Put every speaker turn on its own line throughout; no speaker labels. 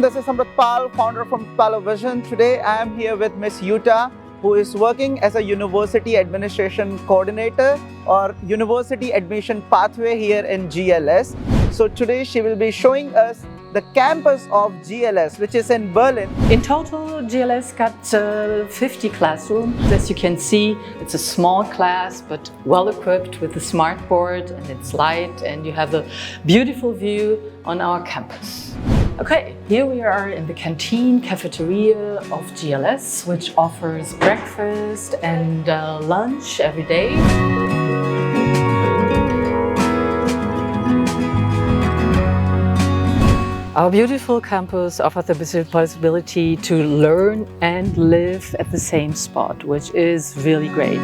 this is Amratpal, founder from Palo Vision. Today I am here with Miss Yuta, who is working as a University Administration Coordinator or University Admission Pathway here in GLS. So today she will be showing us the campus of GLS, which is in Berlin.
In total, GLS got 50 classrooms. As you can see, it's a small class, but well equipped with a smart board, and it's light, and you have a beautiful view on our campus. Okay, here we are in the canteen cafeteria of GLS, which offers breakfast and lunch every day. Our beautiful campus offers the possibility to learn and live at the same spot, which is really great.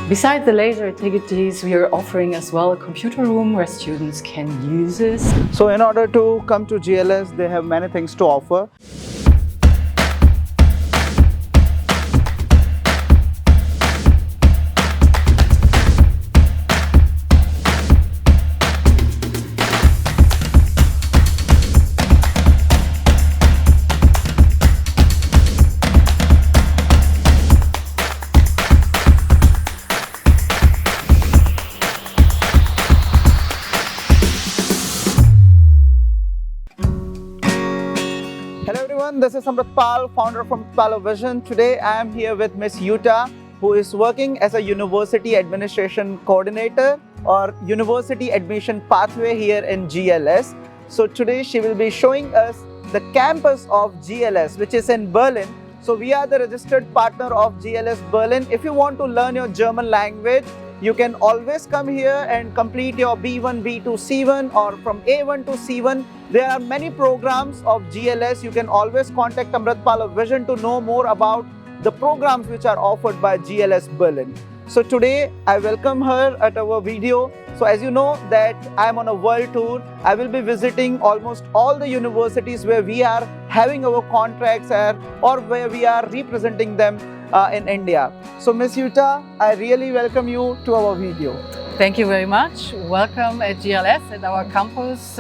Besides the laser activities, we are offering as well a computer room where students can use this.
So in order to come to GLS, they have many things to offer. Hello everyone, this is Amratpal, founder from Palo Vision. Today I am here with Miss Yuta, who is working as a University Administration Coordinator or University Admission Pathway here in GLS. So today she will be showing us the campus of GLS, which is in Berlin. So we are the registered partner of GLS Berlin. If you want to learn your German language, you can always come here and complete your B1, B2, C1 or from A1 to C1. There are many programs of GLS. You can always contact Amratpal Vision to know more about the programs which are offered by GLS Berlin. So today I welcome her at our video. So as you know that I am on a world tour. I will be visiting almost all the universities where we are having our contracts or where we are representing them in India. So Ms. Yuta, I really welcome you to our video.
Thank you very much. Welcome at GLS at our campus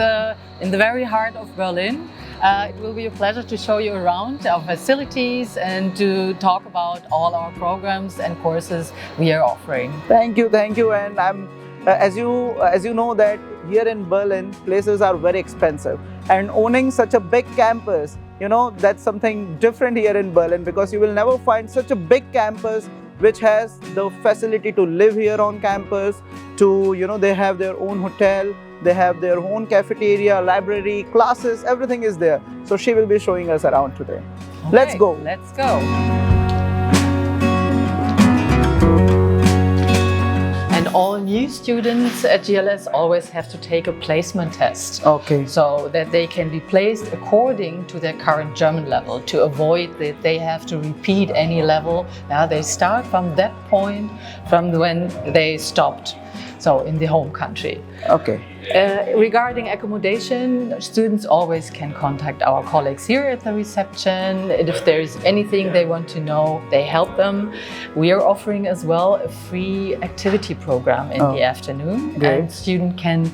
in the very heart of Berlin. It will be a pleasure to show you around our facilities and to talk about all our programs and courses we are offering.
Thank you. And I'm as you know that here in Berlin, places are very expensive, and owning such a big campus, you know, that's something different here in Berlin, because you will never find such a big campus which has the facility to live here on campus, to, you know, they have their own hotel, they have their own cafeteria, library, classes, everything is there. So she will be showing us around today.
Okay,
let's go.
And all new students at GLS always have to take a placement test.
Okay.
So that they can be placed according to their current German level, to avoid that they have to repeat any level. Now they start from that point from when they stopped, so in the home country.
Okay.
Regarding accommodation, students always can contact our colleagues here at the reception. And if there's anything they want to know, they help them. We are offering as well a free activity program in the afternoon.
Great.
And student can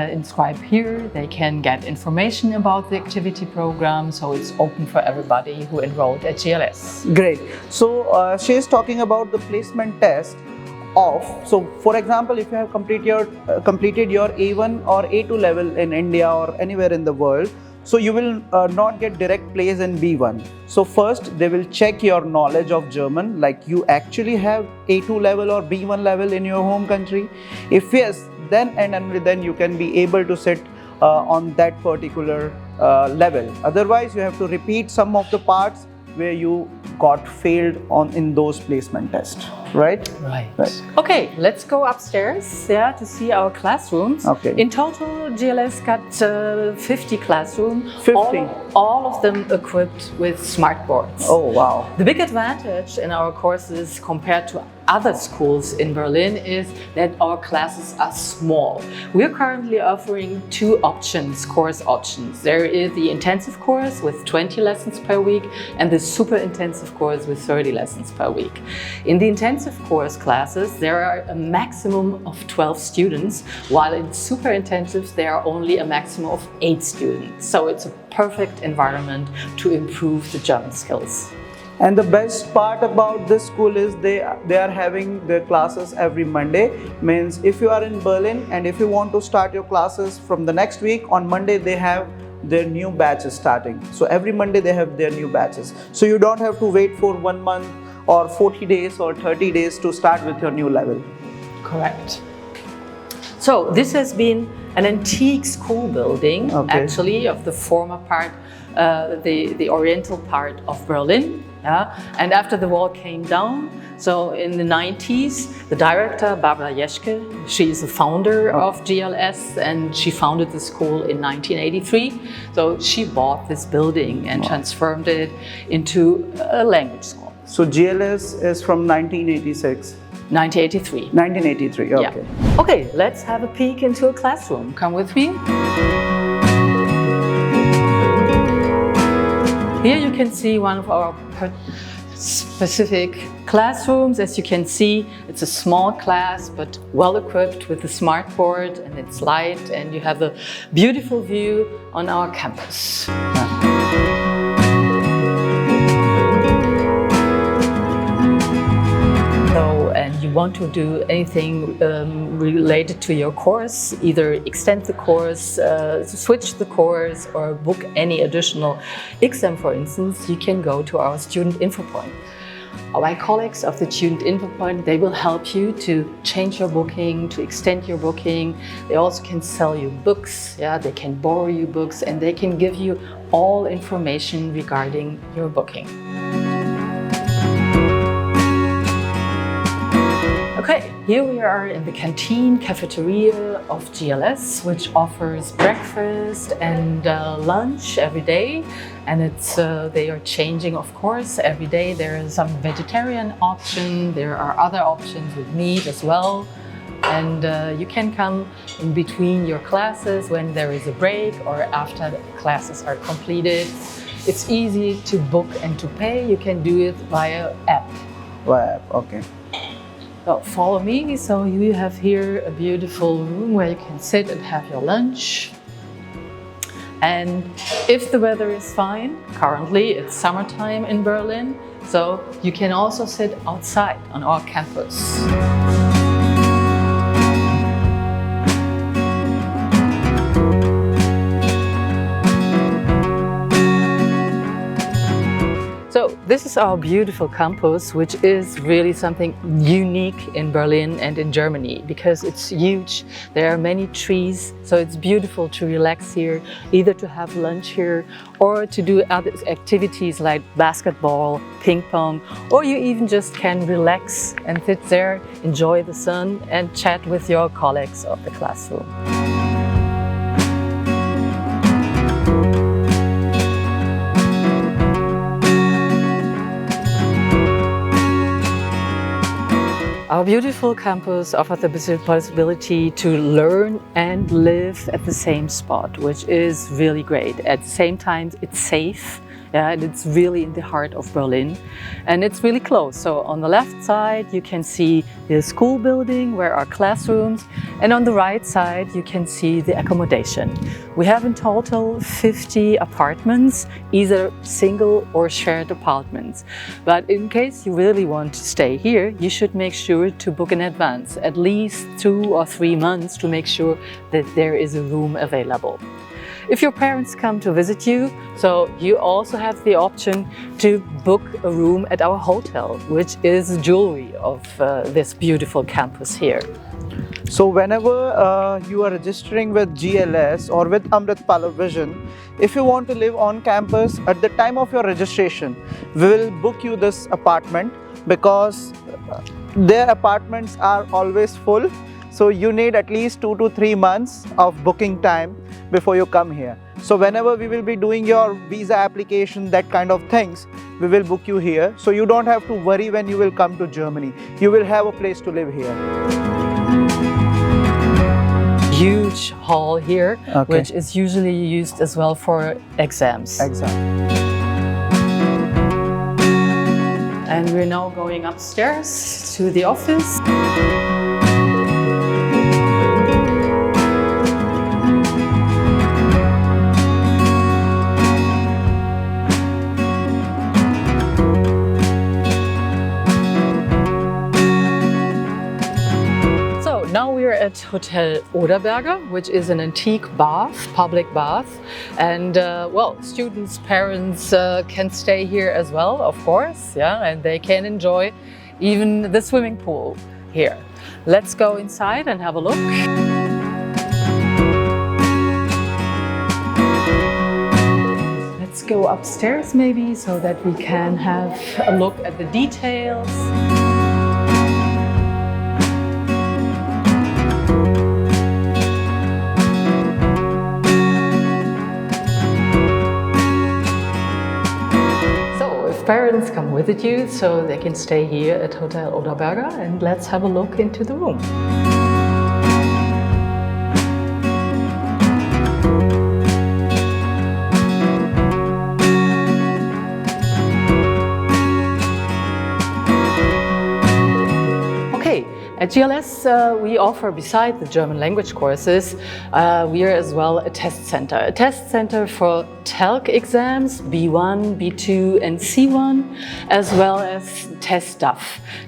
inscribe here. They can get information about the activity program. So it's open for everybody who enrolled at GLS.
Great. So she is talking about the placement test. So for example, if you have completed your A1 or A2 level in India or anywhere in the world, so you will not get direct place in B1. So first they will check your knowledge of German, like you actually have A2 level or B1 level in your home country. If yes, then and only then you can be able to sit on that particular level. Otherwise you have to repeat some of the parts where you got failed in those placement tests, right?
Right. Okay, let's go upstairs to see our classrooms.
Okay.
In total, GLS got 50 classrooms.
50?
All of them equipped with smart boards.
Oh, wow.
The big advantage in our courses compared to other schools in Berlin is that our classes are small. We're currently offering two options, course options. There is the intensive course with 20 lessons per week and the super intensive course with 30 lessons per week. In the intensive intensive course classes, there are a maximum of 12 students, while in super intensives, there are only a maximum of 8 students. So it's a perfect environment to improve the German skills.
And the best part about this school is they are having their classes every Monday. Means if you are in Berlin and if you want to start your classes from the next week, on Monday they have their new batches starting. So every Monday they have their new batches. So you don't have to wait for 1 month or 40 days or 30 days to start with your new level.
Correct. So this has been an antique school building, actually, of the former part, the oriental part of Berlin. Yeah? And after the wall came down, so in the 90s, the director, Barbara Jeschke, she is the founder of GLS, and she founded the school in 1983. So she bought this building and transformed it into a language school.
So GLS is from 1986?
1983.
1983, okay.
Yeah. Okay, let's have a peek into a classroom. Come with me. Here you can see one of our specific classrooms. As you can see, it's a small class, but well equipped with a smart board, and it's light, and you have a beautiful view on our campus. And you want to do anything related to your course, either extend the course, switch the course, or book any additional exam, for instance, you can go to our student info point. My colleagues of the student info point, they will help you to change your booking, to extend your booking. They also can sell you books, yeah, they can borrow you books, and they can give you all information regarding your booking. Okay, here we are in the canteen cafeteria of GLS, which offers breakfast and lunch every day. And they are changing, of course, every day. There is some vegetarian option, there are other options with meat as well. And you can come in between your classes when there is a break or after the classes are completed. It's easy to book and to pay. You can do it via app.
Via app, okay.
So follow me. So you have here a beautiful room where you can sit and have your lunch. And if the weather is fine, currently it's summertime in Berlin, so you can also sit outside on our campus. So this is our beautiful campus, which is really something unique in Berlin and in Germany because it's huge. There are many trees, so it's beautiful to relax here, either to have lunch here or to do other activities like basketball, ping pong, or you even just can relax and sit there, enjoy the sun and chat with your colleagues of the classroom. Our beautiful campus offers the possibility to learn and live at the same spot, which is really great. At the same time, it's safe. Yeah, and it's really in the heart of Berlin, and it's really close. So on the left side, you can see the school building where our classrooms, and on the right side, you can see the accommodation. We have in total 50 apartments, either single or shared apartments. But in case you really want to stay here, you should make sure to book in advance, at least 2 or 3 months, to make sure that there is a room available. If your parents come to visit you, so you also have the option to book a room at our hotel, which is the jewelry of this beautiful campus here.
So whenever you are registering with GLS or with Amratpal Vision, if you want to live on campus, at the time of your registration, we will book you this apartment because their apartments are always full. So you need at least 2 to 3 months of booking time before you come here. So whenever we will be doing your visa application, that kind of things, we will book you here. So you don't have to worry when you will come to Germany. You will have a place to live here.
Huge hall here, which is usually used as well for exams. And we're now going upstairs to the office. Now we are at Hotel Oderberger, which is an antique bath, public bath. And well, students, parents can stay here as well, of course, yeah, and they can enjoy even the swimming pool here. Let's go inside and have a look. Let's go upstairs maybe so that we can have a look at the details. Parents come with you, so they can stay here at Hotel Oderberger, and let's have a look into the room. At GLS, we offer, beside the German language courses, we are as well a test center for TELC exams, B1, B2 and C1, as well as test DAF.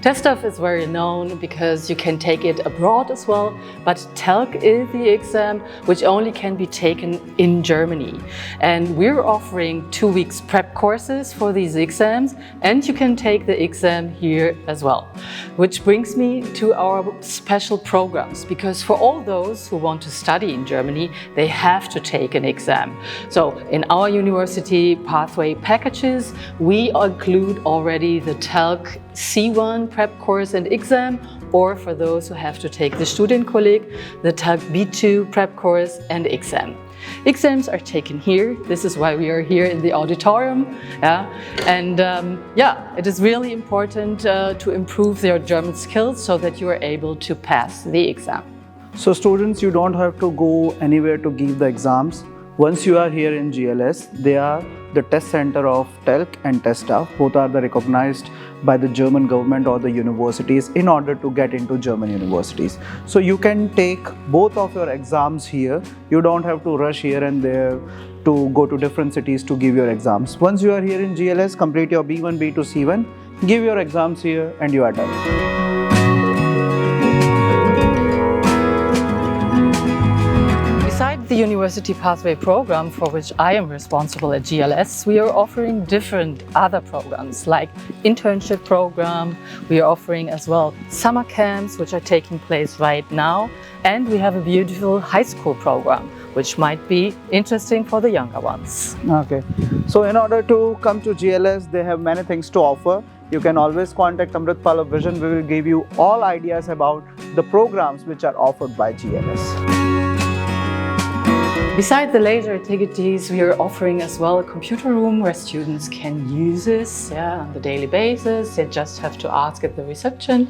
Test DAF is very known because you can take it abroad as well, but TELC is the exam which only can be taken in Germany. And we're offering 2 weeks prep courses for these exams, and you can take the exam here as well. Which brings me to our special programs, because for all those who want to study in Germany, they have to take an exam. So in our university pathway packages, we include already the TELC C1 prep course and exam, or for those who have to take the Studienkolleg, the TELC B2 prep course and exam. Exams are taken here. This is why we are here in the auditorium. Yeah? And yeah, it is really important to improve their German skills so that you are able to pass the exam.
So students, you don't have to go anywhere to give the exams. Once you are here in GLS, they are the test center of TELC and test DAF. Both are recognized by the German government or the universities in order to get into German universities. So you can take both of your exams here. You don't have to rush here and there to go to different cities to give your exams. Once you are here in GLS, complete your B1, B2, C1, give your exams here and you are done.
Besides the University Pathway program, for which I am responsible at GLS, we are offering different other programs like internship program. We are offering as well summer camps, which are taking place right now. And we have a beautiful high school program, which might be interesting for the younger ones.
Okay. So in order to come to GLS, they have many things to offer. You can always contact Amratpal of Vision. We will give you all ideas about the programs which are offered by GLS.
Besides the laser activities, we are offering as well a computer room where students can use this on the daily basis. They just have to ask at the reception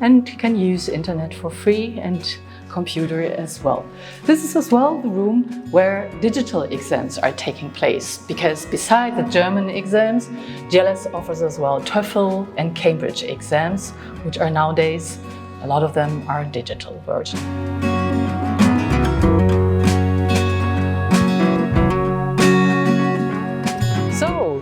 and can use internet for free and computer as well. This is as well the room where digital exams are taking place, because beside the German exams, GLS offers as well TOEFL and Cambridge exams, which are nowadays, a lot of them are digital version.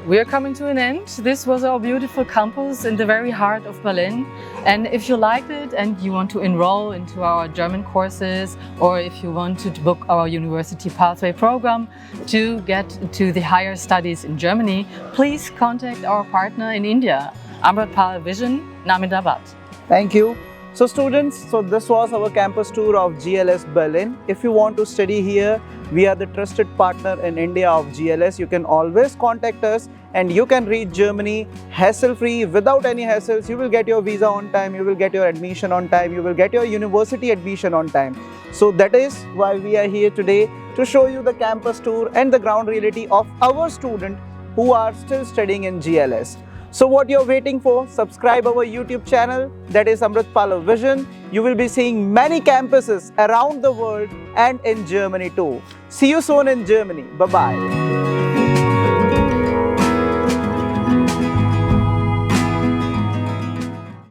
We are coming to an end. This was our beautiful campus in the very heart of Berlin. And if you liked it and you want to enroll into our German courses, or if you want to book our University Pathway program to get to the higher studies in Germany, please contact our partner in India, Amratpal Vision, Ahmedabad.
Thank you. So students, this was our campus tour of GLS Berlin. If you want to study here, we are the trusted partner in India of GLS. You can always contact us and you can reach Germany hassle-free, without any hassles. You will get your visa on time, you will get your admission on time, you will get your university admission on time. So that is why we are here today, to show you the campus tour and the ground reality of our students who are still studying in GLS. So what you're waiting for? Subscribe our YouTube channel, that is Amratpal Vision. You will be seeing many campuses around the world and in Germany too. See you soon in Germany. Bye-bye.